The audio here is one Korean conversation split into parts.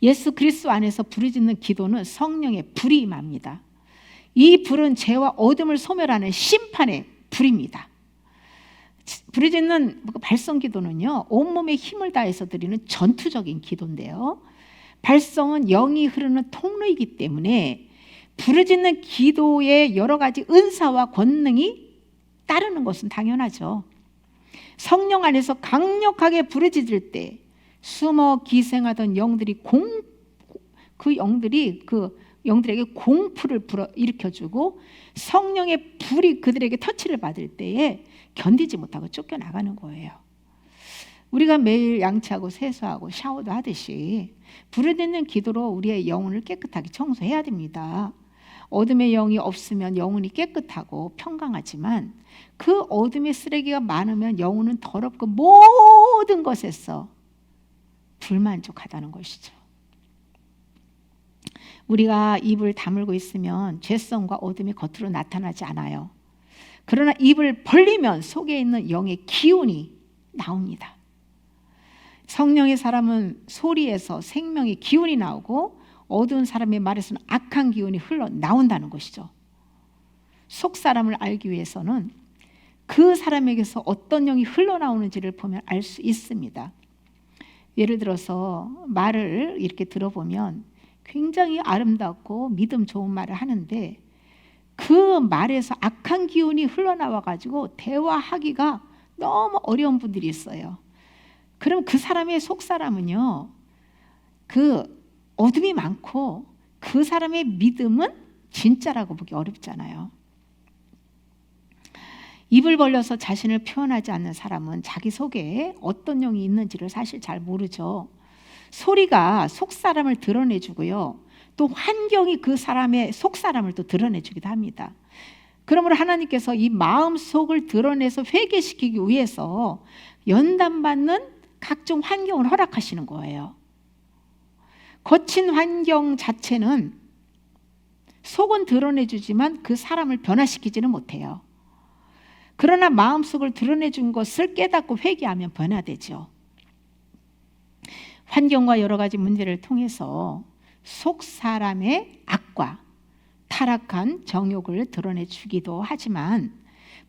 예수 그리스도 안에서 부르짖는 기도는 성령의 불이 임합니다. 이 불은 죄와 어둠을 소멸하는 심판의 불입니다. 부르짖는 발성 기도는요, 온몸에 힘을 다해서 드리는 전투적인 기도인데요, 발성은 영이 흐르는 통로이기 때문에 부르짖는 기도에 여러 가지 은사와 권능이 따르는 것은 당연하죠. 성령 안에서 강력하게 부르짖을 때 숨어 기생하던 영들이 그 영들에게 공포를 일으켜주고 성령의 불이 그들에게 터치를 받을 때에 견디지 못하고 쫓겨나가는 거예요. 우리가 매일 양치하고 세수하고 샤워도 하듯이 부르짖는 기도로 우리의 영혼을 깨끗하게 청소해야 됩니다. 어둠의 영이 없으면 영혼이 깨끗하고 평강하지만 그 어둠의 쓰레기가 많으면 영혼은 더럽고 모든 것에서 불만족하다는 것이죠. 우리가 입을 다물고 있으면 죄성과 어둠이 겉으로 나타나지 않아요. 그러나 입을 벌리면 속에 있는 영의 기운이 나옵니다. 성령의 사람은 소리에서 생명의 기운이 나오고 어두운 사람의 말에서는 악한 기운이 흘러나온다는 것이죠. 속 사람을 알기 위해서는 그 사람에게서 어떤 영이 흘러나오는지를 보면 알 수 있습니다. 예를 들어서 말을 이렇게 들어보면 굉장히 아름답고 믿음 좋은 말을 하는데 그 말에서 악한 기운이 흘러나와 가지고 대화하기가 너무 어려운 분들이 있어요. 그럼 그 사람의 속 사람은요, 그 어둠이 많고 그 사람의 믿음은 진짜라고 보기 어렵잖아요. 입을 벌려서 자신을 표현하지 않는 사람은 자기 속에 어떤 영이 있는지를 사실 잘 모르죠. 소리가 속 사람을 드러내주고요, 또 환경이 그 사람의 속 사람을 또 드러내주기도 합니다. 그러므로 하나님께서 이 마음 속을 드러내서 회개시키기 위해서 연단받는 각종 환경을 허락하시는 거예요. 거친 환경 자체는 속은 드러내주지만 그 사람을 변화시키지는 못해요. 그러나 마음속을 드러내준 것을 깨닫고 회개하면 변화되죠. 환경과 여러 가지 문제를 통해서 속 사람의 악과 타락한 정욕을 드러내주기도 하지만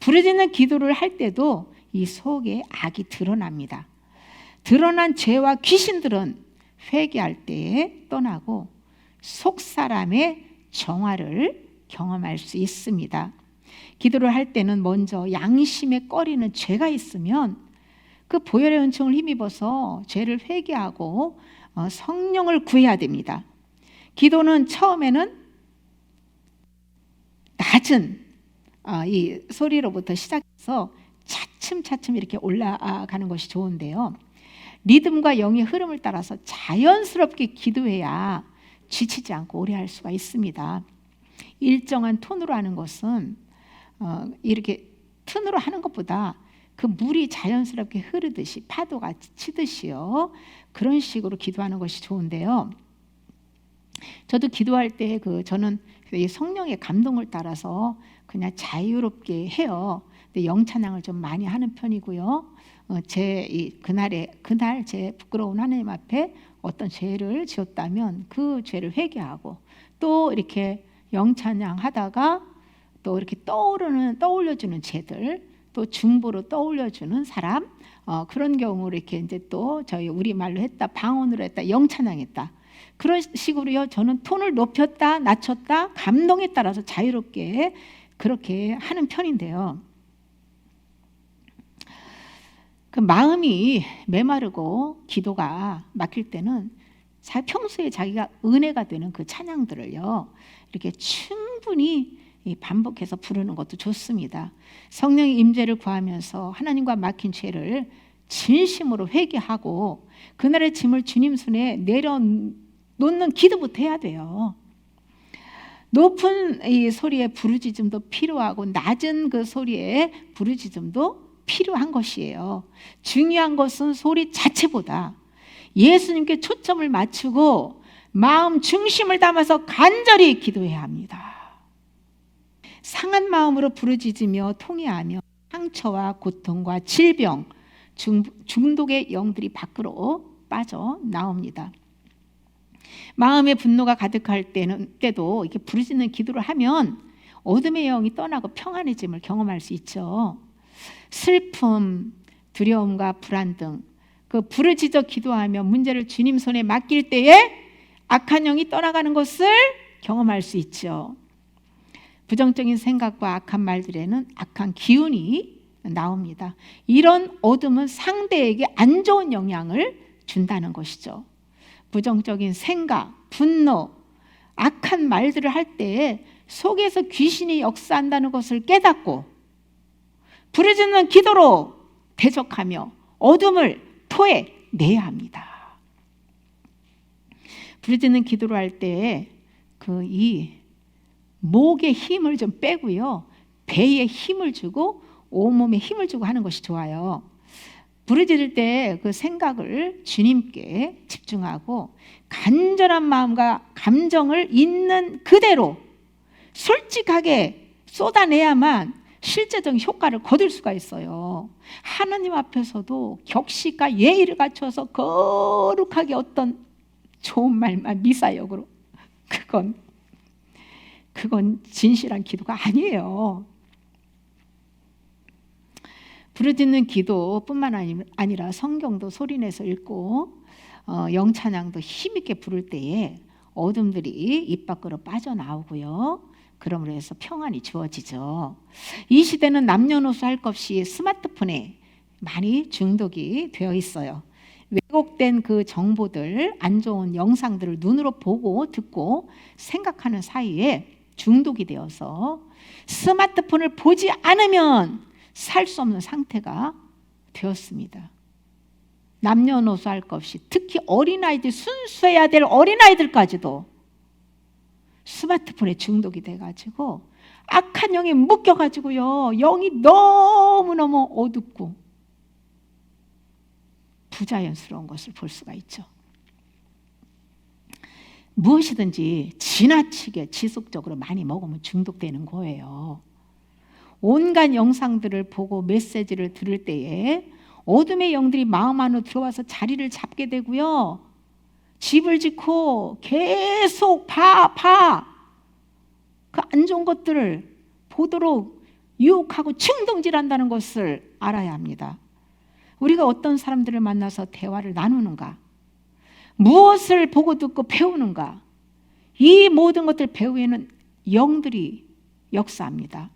부르짖는 기도를 할 때도 이 속에 악이 드러납니다. 드러난 죄와 귀신들은 회개할 때에 떠나고 속 사람의 정화를 경험할 수 있습니다. 기도를 할 때는 먼저 양심에 꺼리는 죄가 있으면 그 보혈의 은총을 힘입어서 죄를 회개하고 성령을 구해야 됩니다. 기도는 처음에는 낮은 이 소리로부터 시작해서 차츰차츰 이렇게 올라가는 것이 좋은데요, 리듬과 영의 흐름을 따라서 자연스럽게 기도해야 지치지 않고 오래 할 수가 있습니다. 일정한 톤으로 하는 것은 이렇게 톤으로 하는 것보다 그 물이 자연스럽게 흐르듯이 파도가 치듯이요, 그런 식으로 기도하는 것이 좋은데요, 저도 기도할 때 저는 성령의 감동을 따라서 그냥 자유롭게 해요. 근데 영찬양을 좀 많이 하는 편이고요. 그날 제 부끄러운 하나님 앞에 어떤 죄를 지었다면 그 죄를 회개하고 또 이렇게 영찬양 하다가 또 이렇게 떠올려주는 죄들, 또 중보로 떠올려주는 사람, 그런 경우로 이렇게 이제 또 저희 우리 말로 했다, 방언으로 했다, 영찬양했다, 그런 식으로요, 저는 톤을 높였다 낮췄다 감동에 따라서 자유롭게 그렇게 하는 편인데요, 그 마음이 메마르고 기도가 막힐 때는 평소에 자기가 은혜가 되는 그 찬양들을요, 이렇게 충분히 반복해서 부르는 것도 좋습니다. 성령의 임재를 구하면서 하나님과 막힌 죄를 진심으로 회개하고 그날의 짐을 주님 손에 내려놓는 기도부터 해야 돼요. 높은 이 소리의 부르짖음도 필요하고 낮은 그 소리의 부르짖음도 필요한 것이에요. 중요한 것은 소리 자체보다 예수님께 초점을 맞추고 마음 중심을 담아서 간절히 기도해야 합니다. 상한 마음으로 부르짖으며 통회하며 상처와 고통과 질병, 중독의 영들이 밖으로 빠져나옵니다. 마음의 분노가 가득할 때도 이렇게 부르짖는 기도를 하면 어둠의 영이 떠나고 평안해짐을 경험할 수 있죠. 슬픔, 두려움과 불안 등 그 부르짖어 기도하며 문제를 주님 손에 맡길 때에 악한 영이 떠나가는 것을 경험할 수 있죠. 부정적인 생각과 악한 말들에는 악한 기운이 나옵니다. 이런 어둠은 상대에게 안 좋은 영향을 준다는 것이죠. 부정적인 생각, 분노, 악한 말들을 할 때 속에서 귀신이 역사한다는 것을 깨닫고 부르짖는 기도로 대적하며 어둠을 토해내야 합니다. 부르짖는 기도를 할 때 이 목에 힘을 좀 빼고요, 배에 힘을 주고 온몸에 힘을 주고 하는 것이 좋아요. 부르짖을 때 그 생각을 주님께 집중하고 간절한 마음과 감정을 있는 그대로 솔직하게 쏟아내야만 실제적인 효과를 거둘 수가 있어요. 하나님 앞에서도 격식과 예의를 갖춰서 거룩하게 어떤 좋은 말만 미사역으로, 그건 진실한 기도가 아니에요. 부르짖는 기도뿐만 아니라 성경도 소리내서 읽고 영찬양도 힘있게 부를 때에 어둠들이 입 밖으로 빠져나오고요, 그러므로 해서 평안이 주어지죠. 이 시대는 남녀노소 할 것 없이 스마트폰에 많이 중독이 되어 있어요. 왜곡된 그 정보들, 안 좋은 영상들을 눈으로 보고 듣고 생각하는 사이에 중독이 되어서 스마트폰을 보지 않으면 살 수 없는 상태가 되었습니다. 남녀노소 할 것 없이 특히 어린아이들, 순수해야 될 어린아이들까지도 스마트폰에 중독이 돼가지고 악한 영에 묶여가지고요, 영이 너무너무 어둡고 부자연스러운 것을 볼 수가 있죠. 무엇이든지 지나치게 지속적으로 많이 먹으면 중독되는 거예요. 온갖 영상들을 보고 메시지를 들을 때에 어둠의 영들이 마음 안으로 들어와서 자리를 잡게 되고요, 집을 짓고 계속 그 안 좋은 것들을 보도록 유혹하고 충동질한다는 것을 알아야 합니다. 우리가 어떤 사람들을 만나서 대화를 나누는가, 무엇을 보고 듣고 배우는가, 이 모든 것들 배후에는 영들이 역사합니다.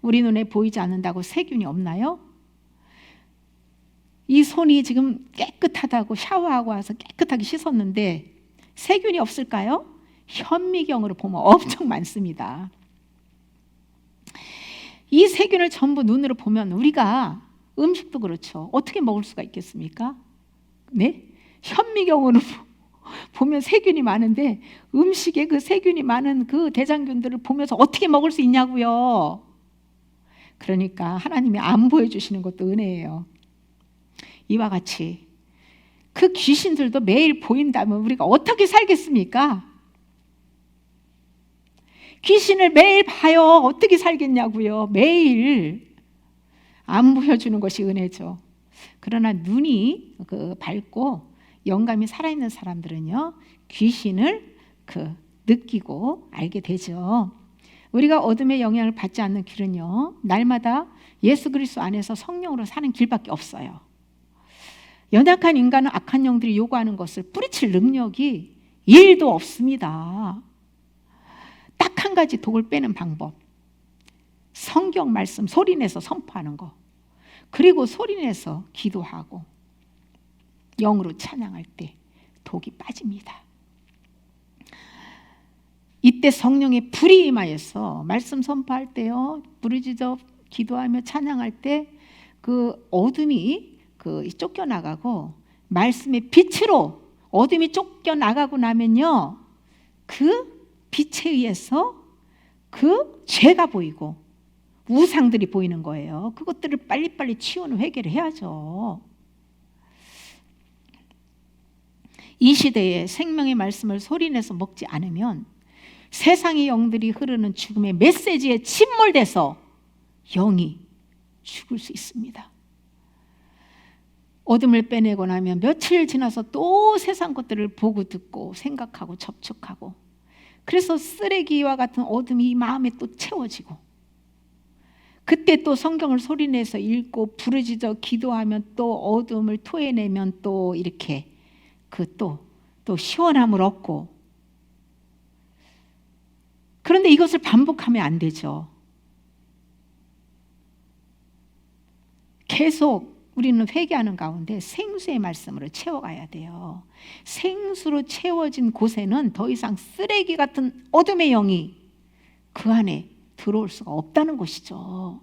우리 눈에 보이지 않는다고 세균이 없나요? 이 손이 지금 깨끗하다고 샤워하고 와서 깨끗하게 씻었는데 세균이 없을까요? 현미경으로 보면 엄청 많습니다. 이 세균을 전부 눈으로 보면 우리가 음식도 그렇죠. 어떻게 먹을 수가 있겠습니까? 네? 현미경으로 보면 세균이 많은데 음식에 그 세균이 많은 그 대장균들을 보면서 어떻게 먹을 수 있냐고요. 그러니까 하나님이 안 보여주시는 것도 은혜예요. 이와 같이 그 귀신들도 매일 보인다면 우리가 어떻게 살겠습니까? 귀신을 매일 봐요. 어떻게 살겠냐고요. 매일 안 보여주는 것이 은혜죠. 그러나 눈이 밝고 영감이 살아있는 사람들은요, 귀신을 느끼고 알게 되죠. 우리가 어둠의 영향을 받지 않는 길은요, 날마다 예수 그리스도 안에서 성령으로 사는 길밖에 없어요. 연약한 인간은 악한 영들이 요구하는 것을 뿌리칠 능력이 1도 없습니다. 딱 한 가지 독을 빼는 방법, 성경 말씀 소리내서 선포하는 거, 그리고 소리내서 기도하고 영으로 찬양할 때 독이 빠집니다. 이때 성령의 불이 임하여서 말씀 선포할 때요, 부르짖어 기도하며 찬양할 때 그 어둠이 쫓겨나가고 말씀의 빛으로 어둠이 쫓겨나가고 나면요, 그 빛에 의해서 그 죄가 보이고 우상들이 보이는 거예요. 그것들을 빨리빨리 치우는 회개를 해야죠. 이 시대에 생명의 말씀을 소리내서 먹지 않으면 세상의 영들이 흐르는 죽음의 메시지에 침몰돼서 영이 죽을 수 있습니다. 어둠을 빼내고 나면 며칠 지나서 또 세상 것들을 보고 듣고 생각하고 접촉하고, 그래서 쓰레기와 같은 어둠이 이 마음에 또 채워지고, 그때 또 성경을 소리내서 읽고 부르짖어 기도하면 또 어둠을 토해내면 또 이렇게 또 시원함을 얻고. 그런데 이것을 반복하면 안 되죠. 계속 우리는 회개하는 가운데 생수의 말씀으로 채워가야 돼요. 생수로 채워진 곳에는 더 이상 쓰레기 같은 어둠의 영이 그 안에 들어올 수가 없다는 것이죠.